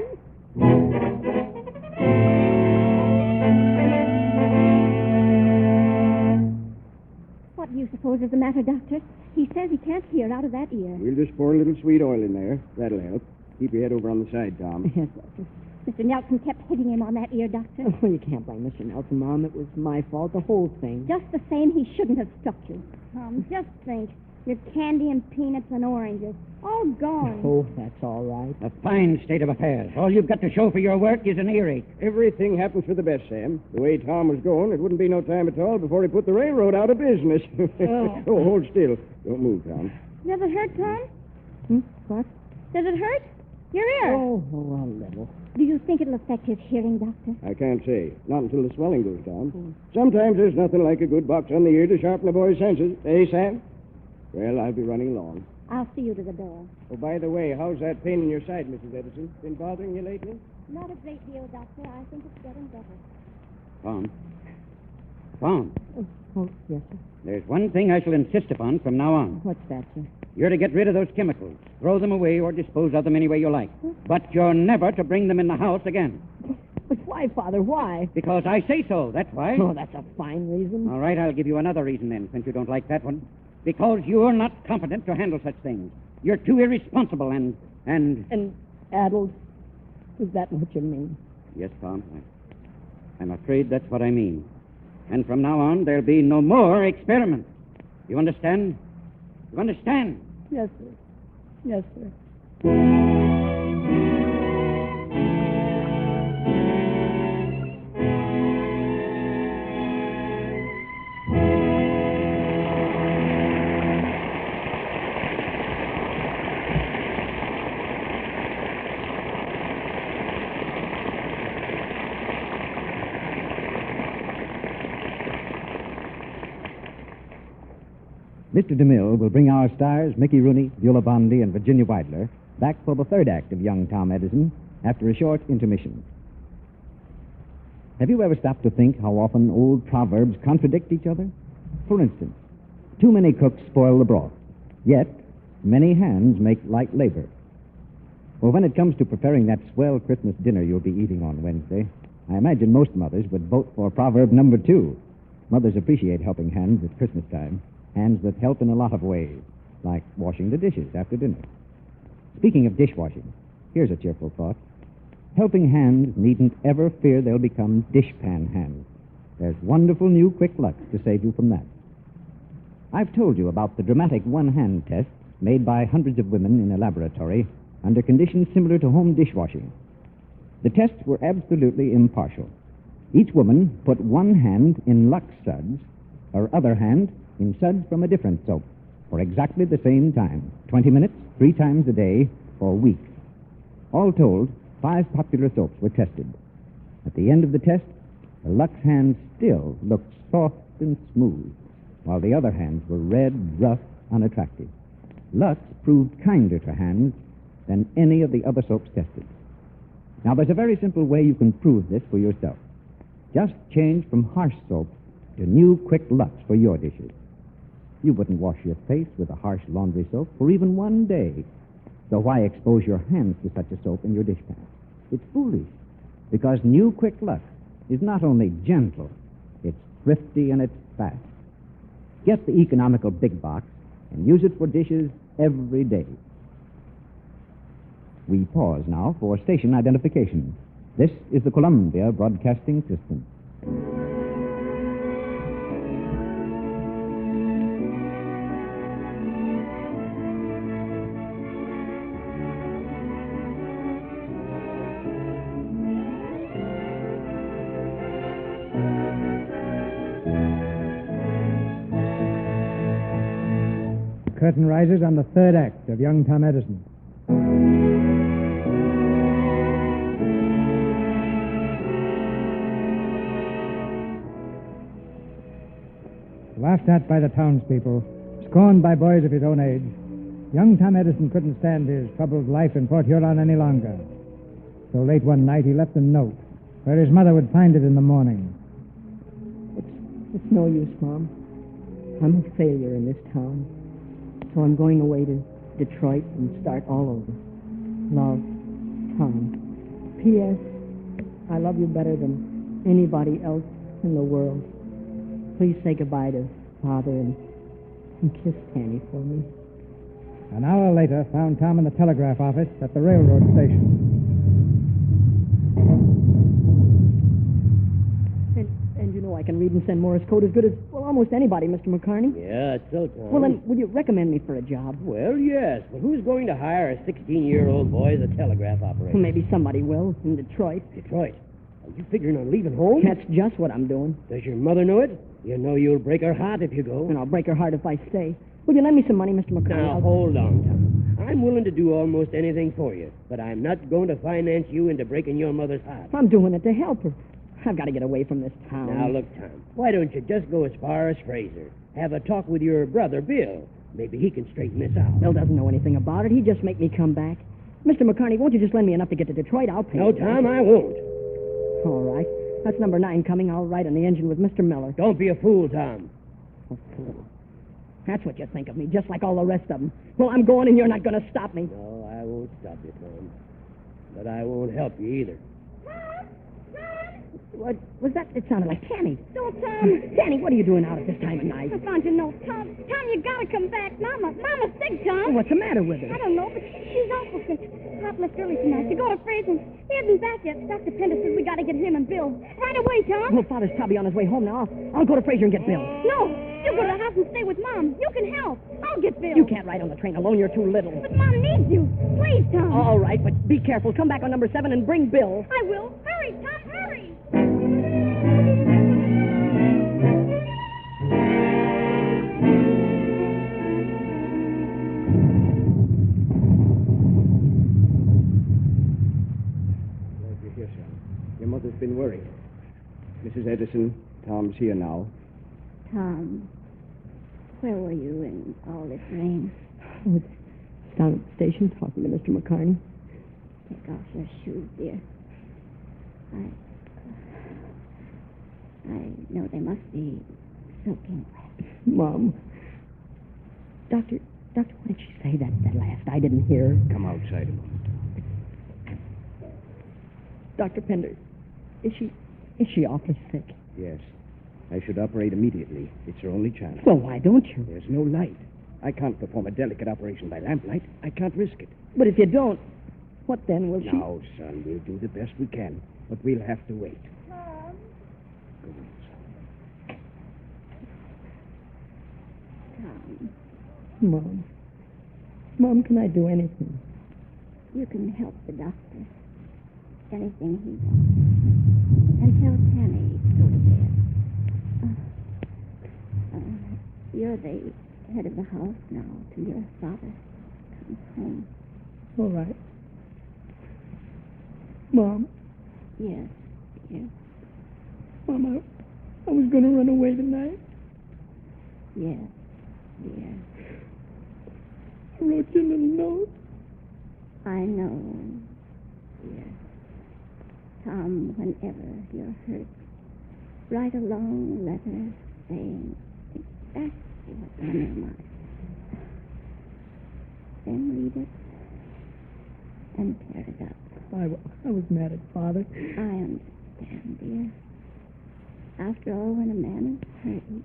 What do you suppose is the matter, Doctor? He says he can't hear out of that ear. We'll just pour a little sweet oil in there. That'll help. Keep your head over on the side, Tom. Yes, Doctor. Mr. Nelson kept hitting him on that ear, Doctor. Oh, you can't blame Mr. Nelson, Mom. It was my fault, the whole thing. Just the same, he shouldn't have struck you. Just think. Your candy and peanuts and oranges. All gone. Oh, that's all right. A fine state of affairs. All you've got to show for your work is an earache. Everything happens for the best, Sam. The way Tom was going, it wouldn't be no time at all before he put the railroad out of business. Oh, hold still. Don't move, Tom. Does it hurt, Tom? What? Does it hurt? Your ear. Oh, a little. Do you think it'll affect his hearing, Doctor? I can't say. Not until the swelling goes down. Sometimes there's nothing like a good box on the ear to sharpen a boy's senses. Eh, Sam? Well, I'll be running along. I'll see you to the door. Oh, by the way, how's that pain in your side, Mrs. Edison? Been bothering you lately? Not a great deal, Doctor. I think it's getting better. Tom. Tom, Oh, yes, sir. there's one thing I shall insist upon from now on. What's that, sir? You're to get rid of those chemicals. Throw them away or dispose of them any way you like. But you're never to bring them in the house again. But why, Father, why? Because I say so, that's why. Oh, that's a fine reason. All right, I'll give you another reason then, since you don't like that one. Because you're not competent to handle such things. You're too irresponsible and... And addled? Is that what you mean? Yes, Tom. I'm afraid that's what I mean. And from now on, there'll be no more experiments. You understand? You understand? Yes, sir. Yes, sir. Mr. DeMille will bring our stars, Mickey Rooney, Beulah Bondi, and Virginia Weidler, back for the third act of Young Tom Edison after a short intermission. Have you ever stopped to think how often old proverbs contradict each other? For instance, too many cooks spoil the broth, yet many hands make light labor. Well, when it comes to preparing that swell Christmas dinner you'll be eating on Wednesday, I imagine most mothers would vote for proverb number 2. Mothers appreciate helping hands at Christmas time. Hands that help in a lot of ways, like washing the dishes after dinner. Speaking of dishwashing, here's a cheerful thought. Helping hands needn't ever fear they'll become dishpan hands. There's wonderful new Quick Lux to save you from that. I've told you about the dramatic one-hand test made by hundreds of women in a laboratory under conditions similar to home dishwashing. The tests were absolutely impartial. Each woman put one hand in Lux suds, her other hand in suds from a different soap for exactly the same time, 20 minutes, 3 times a day, for weeks. All told, 5 popular soaps were tested. At the end of the test, the Lux hands still looked soft and smooth, while the other hands were red, rough, unattractive. Lux proved kinder to hands than any of the other soaps tested. Now, there's a very simple way you can prove this for yourself. Just change from harsh soap to new Quick Lux for your dishes. You wouldn't wash your face with a harsh laundry soap for even one day. So why expose your hands to such a soap in your dishpan? It's foolish, because new Quick Lux is not only gentle, it's thrifty and it's fast. Get the economical big box and use it for dishes every day. We pause now for station identification. This is the Columbia Broadcasting System. The curtain rises on the third act of Young Tom Edison. Laughed at by the townspeople, scorned by boys of his own age, young Tom Edison couldn't stand his troubled life in Port Huron any longer. So late one night, he left a note where his mother would find it in the morning. It's no use, Mom. I'm a failure in this town. So I'm going away to Detroit and start all over. Love, Tom. P.S. I love you better than anybody else in the world. Please say goodbye to Father and kiss Tanny for me. An hour later, found Tom in the telegraph office at the railroad station. And you know I can read and send Morse code as good as, well, almost anybody, Mr. McCarney. Yeah, it's so, Tom. Well, then, would you recommend me for a job? Well, yes, but who's going to hire a 16-year-old boy as a telegraph operator? Maybe somebody will, in Detroit. Detroit? Are you figuring on leaving home? That's just what I'm doing. Does your mother know it? You know you'll break her heart if you go. And I'll break her heart if I stay. Will you lend me some money, Mr. McCartney? Now, hold on, Tom. I'm willing to do almost anything for you, but I'm not going to finance you into breaking your mother's heart. I'm doing it to help her. I've got to get away from this town. Now, look, Tom, why don't you just go as far as Fraser? Have a talk with your brother, Bill. Maybe he can straighten this out. Bill doesn't know anything about it. He'd just make me come back. Mr. McCartney, won't you just lend me enough to get to Detroit? I'll pay No, you. Tom, I won't. All right. That's number 9 coming. I'll ride in the engine with Mr. Miller. Don't be a fool, Tom. A fool. That's what you think of me, just like all the rest of them. Well, I'm going, and you're not going to stop me. No, I won't stop you, Tom. But I won't help you either. What was that? It sounded like Tanny. No, Tom. Tanny, what are you doing out at this time of night? I found your note, Tom. Tom, you gotta come back. Mama's sick, Tom. What's the matter with her? I don't know, but she's awful sick. Pop left early tonight to go to Fraser. He hasn't back yet. Dr. Pender says we gotta get him and Bill. Right away, Tom. Well, Father's probably on his way home now. I'll go to Fraser and get Bill. No, you go to the house and stay with Mom. You can help. I'll get Bill. You can't ride on the train alone. You're too little. But Mom needs you. Please, Tom. All right, but be careful. Come back on number 7 and bring Bill. I will. Hurry, Tom, hurry. Yes, son. Your mother's been worried. Mrs. Edison, Tom's here now. Tom, where were you in all this rain? Oh, it's down at the station talking to Mr. McCarney. Take off your shoes, dear. I know they must be soaking wet. Mom. Doctor, what did she say that last? I didn't hear. Come outside a moment. Dr. Pender, is she awfully sick? Yes. I should operate immediately. It's her only chance. Well, why don't you? There's no light. I can't perform a delicate operation by lamplight. I can't risk it. But if you don't, what then will she... Now, son, we'll do the best we can, but we'll have to wait. Mom. Go on, son. Tom, Mom, can I do anything? you can help the doctor. Anything he wants. And tell Tanny to go to bed. You're the head of the house now till your father comes home. All right. Mom. Yes, dear. Mom, I was going to run away tonight. Yes, dear. I wrote you a little note. I know, dear. Tom, whenever you're hurt, write a long letter saying exactly what's on your mind. Then read it and tear it up. I was mad at Father. I understand, dear. After all, when a man is hurt, he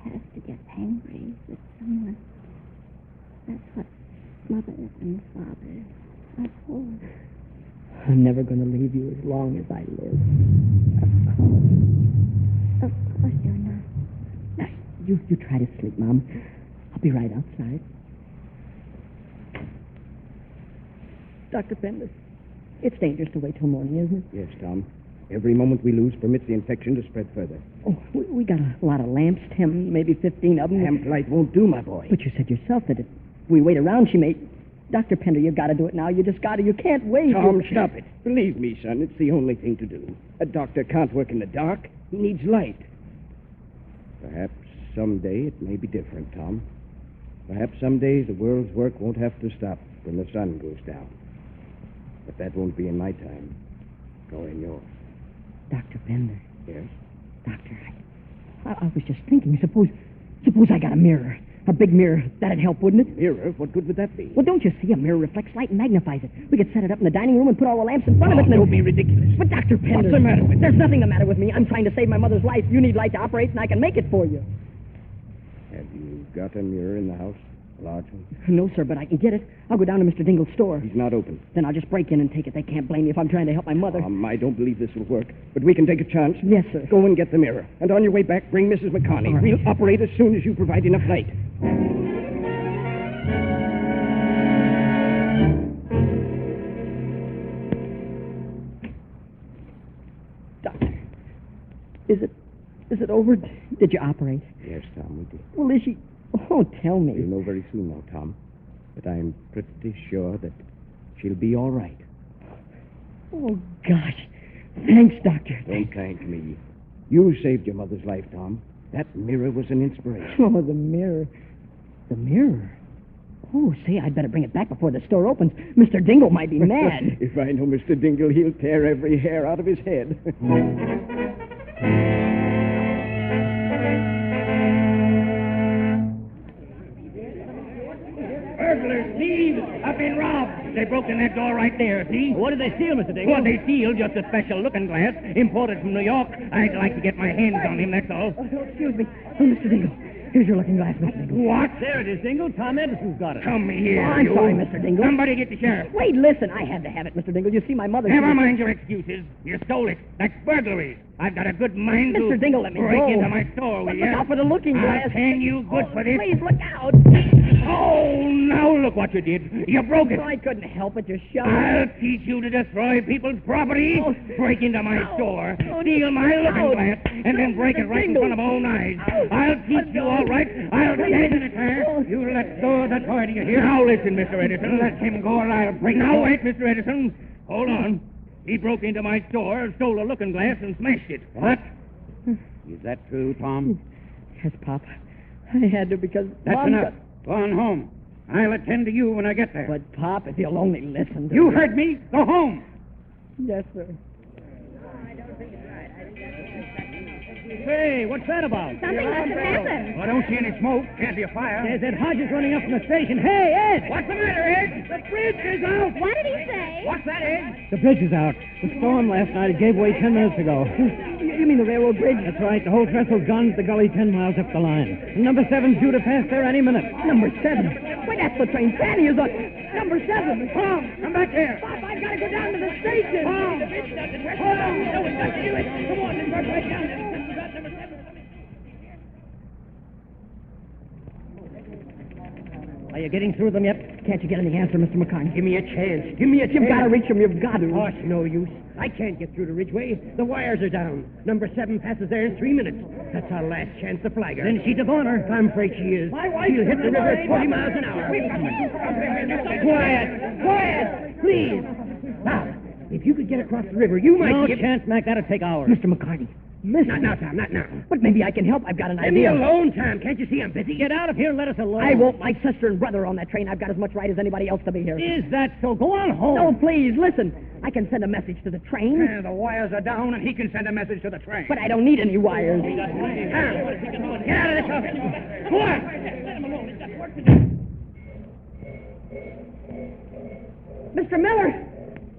has to get angry with someone. That's what mothers and fathers are for. I'm never going to leave you as long as I live. Of course you're not. Now, you try to sleep, Mom. I'll be right outside. Dr. Pender, it's dangerous to wait till morning, isn't it? Yes, Tom. Every moment we lose permits the infection to spread further. Oh, we got a lot of lamps, 10, maybe 15 of them. Lamplight won't do, my boy. But you said yourself that if we wait around, she may... Dr. Pender, you've got to do it now. You just got to. You can't wait. Tom, stop it. Believe me, son, it's the only thing to do. A doctor can't work in the dark. He needs light. Perhaps someday it may be different, Tom. Perhaps someday the world's work won't have to stop when the sun goes down. But that won't be in my time, nor in yours. Dr. Pender. Yes? Doctor, I was just thinking, suppose I got a mirror. A big mirror. That'd help, wouldn't it? Mirror? What good would that be? Well, don't you see? A mirror reflects light and magnifies it. We could set it up in the dining room and put all the lamps in front of it. And don't be ridiculous. But, Dr. Pender... What's the matter with you? There's nothing the matter with me. I'm trying to save my mother's life. You need light to operate, and I can make it for you. Have you got a mirror in the house? A large one? No, sir, but I can get it. I'll go down to Mr. Dingle's store. He's not open. Then I'll just break in and take it. They can't blame me if I'm trying to help my mother. I don't believe this will work, but we can take a chance. Yes, sir. Go and get the mirror. And on your way back, bring Mrs. McCarney. Right. We'll operate as soon as you provide enough light. Doctor, is it over? Did you operate? Yes, Tom, we did. Well, is she... Oh, tell me. You'll know very soon now, Tom. But I'm pretty sure that she'll be all right. Oh, gosh. Thanks, Doctor. Don't thank me. You saved your mother's life, Tom. That mirror was an inspiration. Oh, the mirror. The mirror? Oh, say, I'd better bring it back before the store opens. Mr. Dingle might be mad. If I know Mr. Dingle, he'll tear every hair out of his head. Burglars, thieves, I've been robbed. They broke in that door right there, see? What did they steal, Mr. Dingle? What they steal, just a special looking glass, imported from New York. I'd like to get my hands on him, that's all. Excuse me. Oh, Mr. Dingle. Here's your looking glass, Mr. Dingle. What? There it is, Dingle. Tom Edison's got it. Come here, I'm you. sorry, Mr. Dingle. Somebody get the sheriff. Wait, listen. I had to have it, Mr. Dingle. You see, my mother... Never mind your excuses. You stole it. That's burglary. I've got a good mind to... Mr. Dingle, let me break go. into my store, will Look you? out for the looking glass. I'll can you good for this. Please, look out. Oh, now look what you did. You broke it. I couldn't help it. You shoved I'll teach you to destroy people's property, Oh. break into my store, Oh, steal my looking no. glass, and then break it right in Dingle. front of own eyes. Oh. I'll teach you all right. I'll get in it, sir. You let go of the toy, do you hear? Now listen, Mr. Edison. Let him go or I'll break. Now wait, Mr. Edison. Hold on. He broke into my store, stole a looking glass, and smashed it. What? Is that true, Tom? Yes, Pop. I had to because... That's Mom enough. Go on home. I'll attend to you when I get there. But, Pop, if you'll only listen to You me... heard me. Go home. Yes, sir. Hey, what's that about? Something must have happened. I don't see any smoke. Can't be a fire. There's Ed Hodges running up from the station. Hey, Ed! What's the matter, Ed? The bridge is out. What did he say? What's that, Ed? The bridge is out. The storm last night, it gave way 10 minutes ago. You mean the railroad bridge? That's right. The whole trestle's gone to the gully 10 miles up the line. Number 7's due to pass there any minute. Number 7. Why, that's the train Fanny is on. Number 7. Tom, come back here. Pop, I've got to go down to the station. Tom. Hold on. No, we've got to do it. Come on, let's work right down there. Are you getting through them yet? Can't you get any answer, Mr. McCartney? Give me a chance. Give me a chance. You've got to reach them. You've got to. Gosh, no use. I can't get through to Ridgeway. The wires are down. Number 7 passes there in 3 minutes. That's our last chance to flag her. Then she's a goner. I'm afraid she is. She'll hit the river at 20 miles an hour. Quiet! Quiet! Please! Now, if you could get across the river, you might... No give... chance, Mac. That'll take hours. Mr. McCartney. Not now, Tom, not now. But maybe I can help. I've got an Leave me idea. alone, Tom. Can't you see I'm busy? Get out of here and let us alone. I won't. My sister and brother on that train. I've got as much right as anybody else to be here. Is that so? Go on home. No, please, listen. I can send a message to the train, The wires are down, and he can send a message to the train. but I don't need any wires. Tom, get out of this office. Go on. Mr. Miller!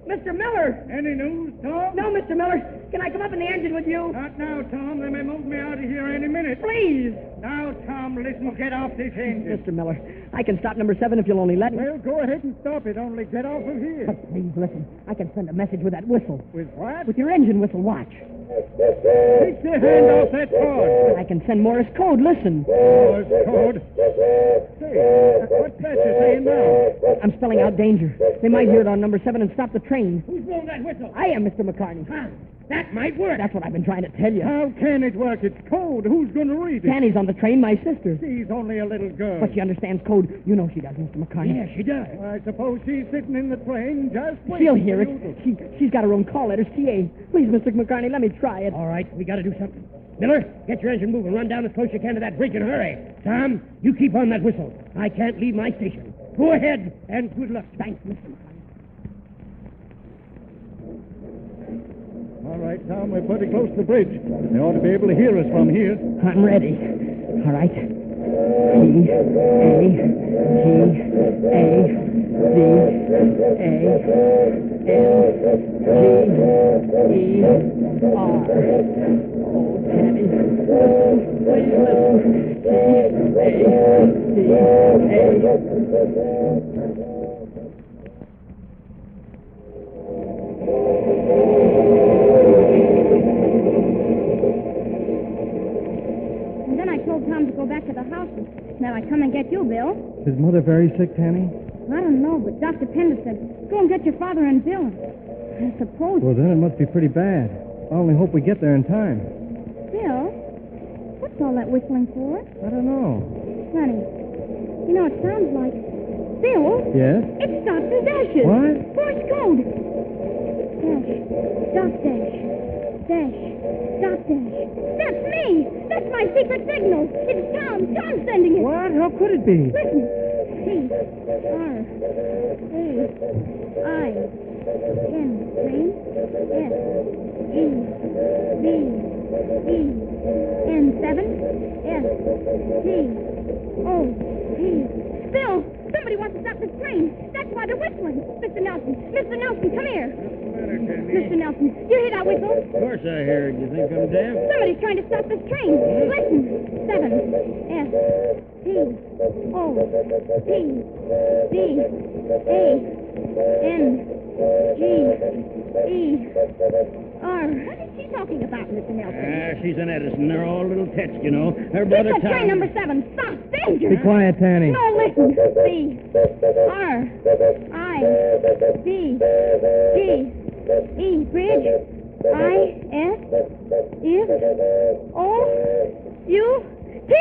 Mr. Miller! Any news, Tom? No, Mr. Miller. Can I come up in the engine with you? Not now, Tom. They may move me out of here any minute. Please! Now, Tom, listen. Get off this engine. Mr. Miller, I can stop number 7 if you'll only let me. Well, go ahead and stop it. Only get off of here. But please listen. I can send a message with that whistle. With what? With your engine whistle. Watch. Take your hand off that cord. I can send Morse code. Listen. Morse code. Say, what's that you're saying now? I'm spelling out danger. They might hear it on number 7 and stop the train. Who's blowing that whistle? I am, Mr. McCartney. That might work. That's what I've been trying to tell you. How can it work? It's code. Who's going to read it? Fanny's on the train, my sister. She's only a little girl. But she understands code. You know she does, Mr. McCartney. Yeah, she does. I suppose she's sitting in the train just waiting. She'll hear for it. you to- She's got her own call letters, TA. Please, Mr. McCartney, let me try it. All right, we got to do something. Miller, get your engine moving. Run down as close as you can to that bridge in a hurry. Tom, you keep on that whistle. I can't leave my station. Go ahead, and good luck. Thanks, Mr. McCartney. All right, Tom, we're pretty close to the bridge. They ought to be able to hear us from here. I'm ready. All right. T, A, G, A, D, A, N, G, E, R. Oh, Tammy. Please listen. T, A, D, A. And then I told Tom to go back to the house and that I'd come and get you, Bill. Is Mother very sick, Tammy? I don't know, but Dr. Pender said, go and get your father and Bill. I suppose. Well, then it must be pretty bad. I only hope we get there in time. Bill, what's all that whistling for? I don't know. Funny. You know, it sounds like... Bill, Yes? it stops and dashes. What? Morse code. Dash. Stop dash. Dash. Stop dash. That's me. That's my secret signal. It's Tom. Tom's sending it. What? How could it be? Listen. Bill, somebody wants to stop this train. That's why they're whistling. Mr. Nelson, come here. Mr. Nelson, you hear that whistle? Of course I hear it. You think I'm deaf? Somebody's trying to stop this train. Listen. 7 S T O P D A N G E R. What is she talking about, Mr. Nelson? She's an Edison. They're all little tets, you know. Her brother This is Tom. train number 7. Stop. Danger. Be quiet, Tanny. No, listen. C R I D G E. Bridge. I S F O U T.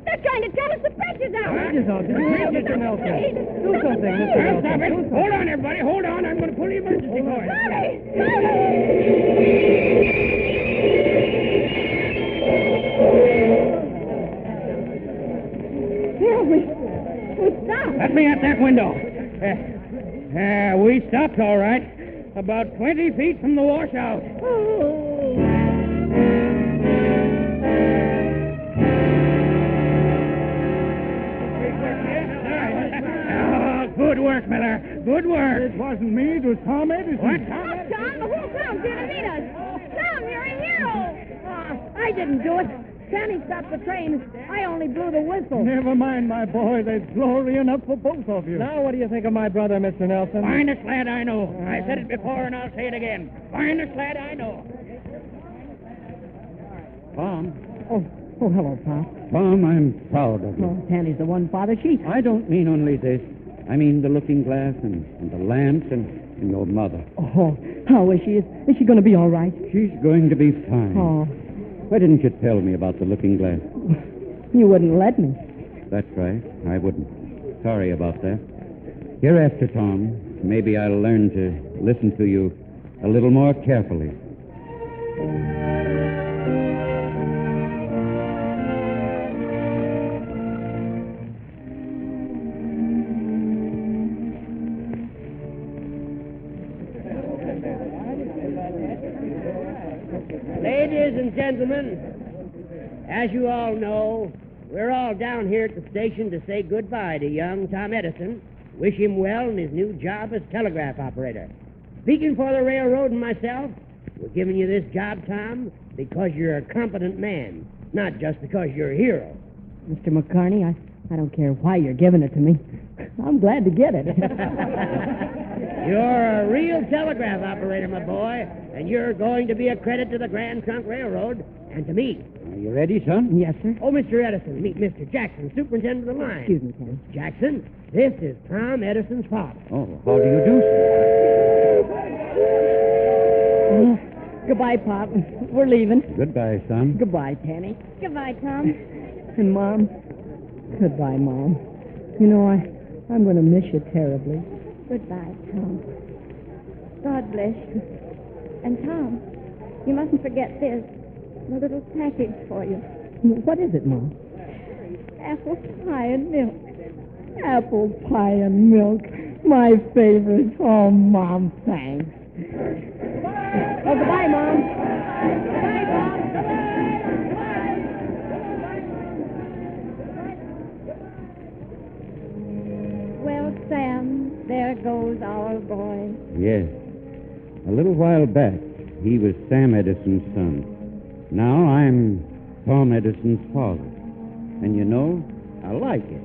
They're trying to tell us the bridge is out. Bridge is out. Mr. Nelson. Do something, Mr. Nelson. Stop it. Hold on, everybody. Hold on. I'm going to pull the emergency cord. Here we stopped. Let me at that window. We stopped all right. About 20 feet from the washout. Good work, Miller. Good work. It wasn't me. It was Tom Edison. What? Tom, the whole town's here to meet us. Tom, you're a hero. I didn't do it. Sammy stopped the train. I only blew the whistle. Never mind, my boy. There's glory enough for both of you. Now, what do you think of my brother, Mr. Nelson? Finest lad I know. I said it before, and I'll say it again. Finest lad I know. Tom. Oh, hello, Pop. Tom, I'm proud of you. Oh, Tanny's the one father she... I don't mean only this. I mean the looking glass and the lamps and your mother. Oh, how is she? Is she going to be all right? She's going to be fine. Oh, Why didn't you tell me about the looking glass? you wouldn't let me. That's right. I wouldn't. Sorry about that. Hereafter, Tom, maybe I'll learn to listen to you a little more carefully. Ladies and gentlemen, as you all know, we're all down here at the station to say goodbye to young Tom Edison, wish him well in his new job as telegraph operator. Speaking for the railroad and myself, we're giving you this job, Tom, because you're a competent man, not just because you're a hero. Mr. McCarney, I don't care why you're giving it to me. I'm glad to get it. You're a real telegraph operator, my boy, and you're going to be a credit to the Grand Trunk Railroad and to me. Are you ready, son? Yes, sir. Oh, Mr. Edison, meet Mr. Jackson, superintendent of the line. Excuse me, Tanny. Jackson, this is Tom Edison's father. Oh, how do you do, sir? Goodbye, Pop. We're leaving. Goodbye, son. Goodbye, Tanny. Goodbye, Tom. And Mom. Goodbye, Mom. You know, I'm going to miss you terribly. Goodbye, Tom. God bless you. And, Tom, you mustn't forget this. A little package for you. What is it, Mom? Apple pie and milk. Apple pie and milk. My favorite. Oh, Mom, thanks. Oh, goodbye, Mom. Goodbye, Tom. Well, Sam, there goes our boy. Yes. A little while back, he was Sam Edison's son. Now I'm Tom Edison's father. And you know, I like it.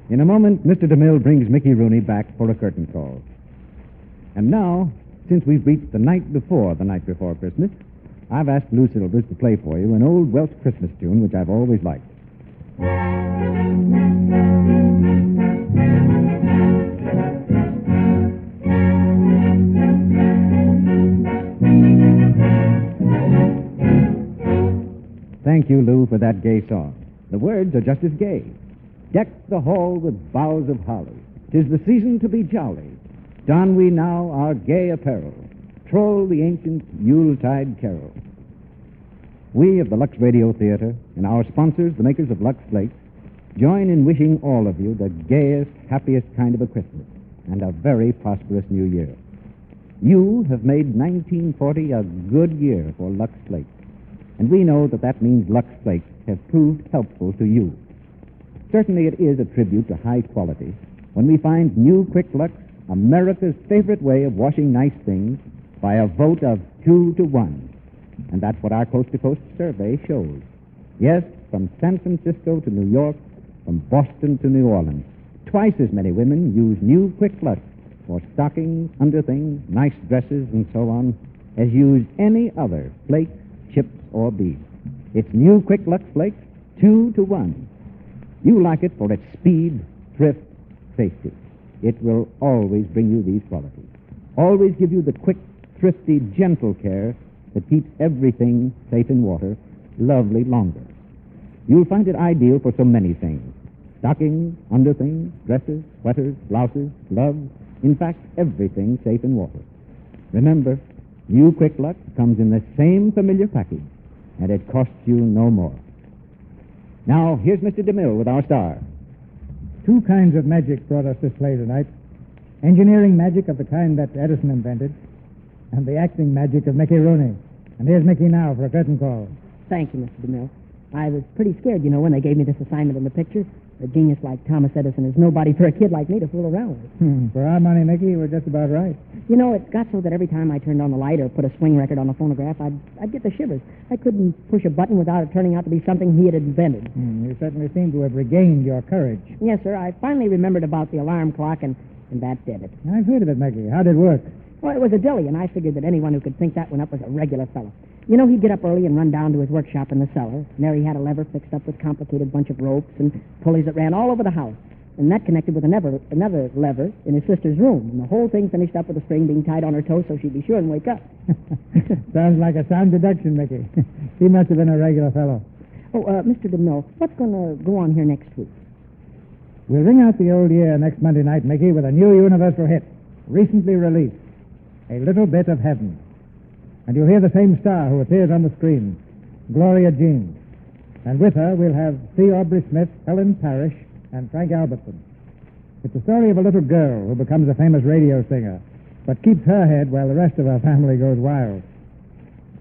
In a moment, Mr. DeMille brings Mickey Rooney back for a curtain call. And now, since we've reached the night before Christmas, I've asked Lou Silvers to play for you an old Welsh Christmas tune which I've always liked. Thank you, Lou, for that gay song. The words are just as gay. Deck the hall with boughs of holly. 'Tis the season to be jolly. Don we now our gay apparel. Troll the ancient Yuletide carol. We of the Lux Radio Theater and our sponsors, the makers of Lux Flakes, join in wishing all of you the gayest, happiest kind of a Christmas and a very prosperous New Year. You have made 1940 a good year for Lux Flakes, and we know that that means Lux Flakes have proved helpful to you. Certainly it is a tribute to high quality when we find new Quick Lux America's favorite way of washing nice things by a vote of 2-1. And that's what our coast-to-coast survey shows. Yes, from San Francisco to New York, from Boston to New Orleans, twice as many women use new Quick Lux for stockings, underthings, nice dresses, and so on, as use any other flakes, chips, or beads. It's new Quick Lux Flakes, 2-1. You like it for its speed, thrift, safety. It will always bring you these qualities. Always give you the quick, thrifty, gentle care that keeps everything safe in water lovely longer. You'll find it ideal for so many things. Stockings, underthings, dresses, sweaters, blouses, gloves, in fact, everything safe in water. Remember, new Quick Lux comes in the same familiar package, and it costs you no more. Now, here's Mr. DeMille with our star. Two kinds of magic brought us this play tonight. Engineering magic of the kind that Edison invented, and the acting magic of Mickey Rooney. And here's Mickey now for a curtain call. Thank you, Mr. DeMille. I was pretty scared, when they gave me this assignment in the picture. A genius like Thomas Edison is nobody for a kid like me to fool around with. For our money, Mickey, we're just about right. It got so that every time I turned on the light or put a swing record on the phonograph, I'd get the shivers. I couldn't push a button without it turning out to be something he had invented. You certainly seem to have regained your courage. Yes, sir. I finally remembered about the alarm clock, and that did it. I've heard of it, Mickey. How did it work? Well, it was a dilly, and I figured that anyone who could think that one up was a regular fellow. He'd get up early and run down to his workshop in the cellar. And there he had a lever fixed up with complicated bunch of ropes and pulleys that ran all over the house. And that connected with another lever in his sister's room. And the whole thing finished up with a string being tied on her toe so she'd be sure and wake up. Sounds like a sound deduction, Mickey. He must have been a regular fellow. Oh, Mr. DeMille, what's going to go on here next week? We'll ring out the old year next Monday night, Mickey, with a new universal hit, recently released, A Little Bit of Heaven. And you'll hear the same star who appears on the screen, Gloria Jean. And with her, we'll have C. Aubrey Smith, Helen Parrish, and Frank Albertson. It's the story of a little girl who becomes a famous radio singer, but keeps her head while the rest of her family goes wild.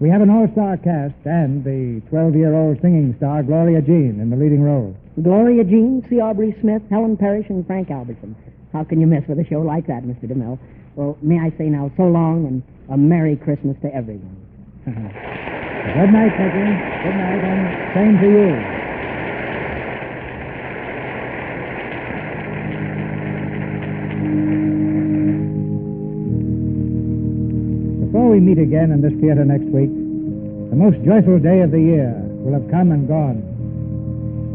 We have an all-star cast and the 12-year-old singing star, Gloria Jean, in the leading role. Gloria Jean, C. Aubrey Smith, Helen Parrish, and Frank Albertson. How can you miss with a show like that, Mr. DeMille? Well, may I say now, so long and a Merry Christmas to everyone. Good night, Mickey. Good night, and same to you. Before we meet again in this theater next week, the most joyful day of the year will have come and gone.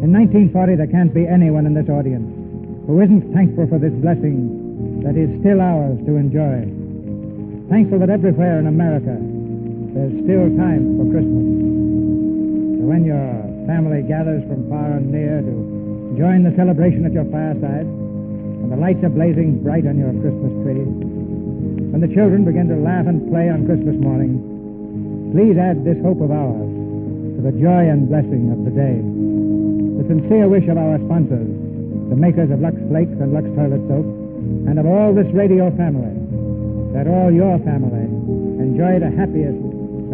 In 1940, there can't be anyone in this audience who isn't thankful for this blessing that is still ours to enjoy. Thankful that everywhere in America there's still time for Christmas. So when your family gathers from far and near to join the celebration at your fireside, and the lights are blazing bright on your Christmas tree, when the children begin to laugh and play on Christmas morning, please add this hope of ours to the joy and blessing of the day. The sincere wish of our sponsors, the makers of Lux Flakes and Lux Toilet Soap, and of all this radio family, that all your family enjoy the happiest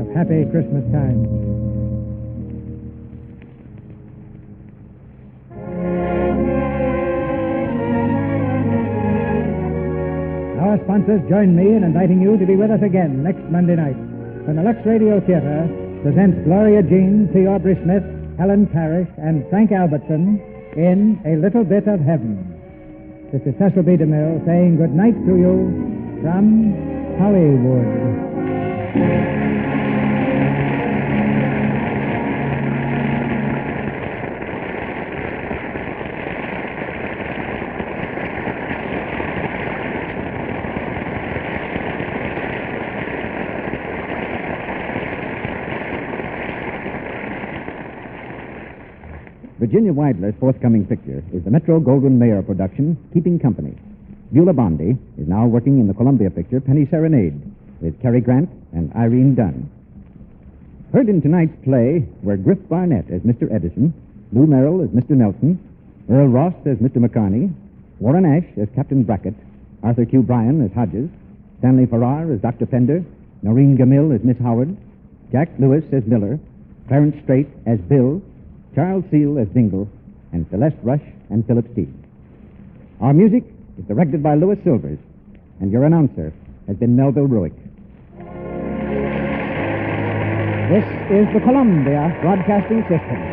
of happy Christmas times. Our sponsors join me in inviting you to be with us again next Monday night when the Lux Radio Theater presents Gloria Jean, C. Aubrey Smith, Helen Parrish, and Frank Albertson in A Little Bit of Heaven. This is Cecil B. DeMille saying good night to you from Hollywood. Virginia Weidler's forthcoming picture is the Metro-Goldwyn-Mayer production, Keeping Company. Beulah Bondi is now working in the Columbia picture, Penny Serenade, with Cary Grant and Irene Dunn. Heard in tonight's play were Griff Barnett as Mr. Edison, Lou Merrill as Mr. Nelson, Earl Ross as Mr. McCarney, Warren Ash as Captain Brackett, Arthur Q. Bryan as Hodges, Stanley Farrar as Dr. Pender, Noreen Gamil as Miss Howard, Jack Lewis as Miller, Clarence Strait as Bill, Charles Seal as Dingle, and Celeste Rush and Philip Steed. Our music is directed by Louis Silvers, and your announcer has been Melville Ruick. This is the Columbia Broadcasting System.